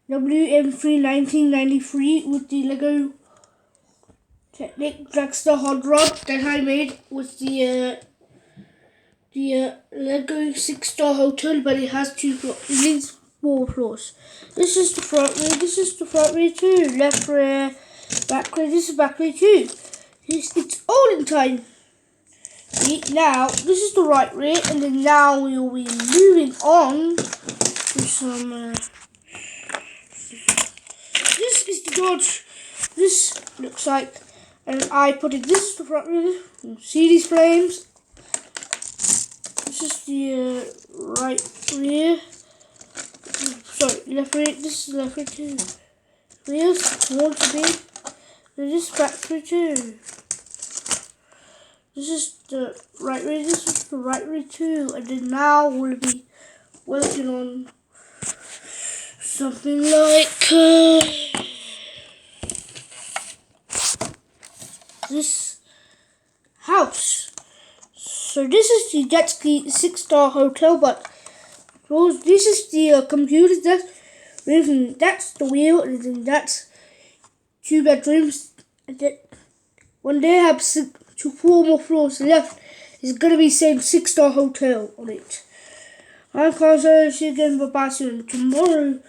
WM3 1993 with the Lego Technic dragster hot rod that I made with the Lego 6-star hotel, but it has 2 floors. It needs 4 floors. This is the front rear. This is the front rear too. Left rear, back rear. This is back rear too. It's all in time. See, now this is the right rear, and then now we will be moving on to some. This is the Dodge. This looks like, and I put it. This is the front rear. See these flames? This is the right rear. Sorry, left rear. This is left rear too. Wheels want to be. This is back rear too. This is the right rear. This is the right rear too. And then now we'll be working on something like this house. So this is the jet ski 6-star hotel, but this is the computer desk. That's the wheel, and then that's 2 bedrooms. And then when they have 4 more floors left, it's gonna be same 6-star hotel on it. I'm Carson. See you again. Bye bye soon. Tomorrow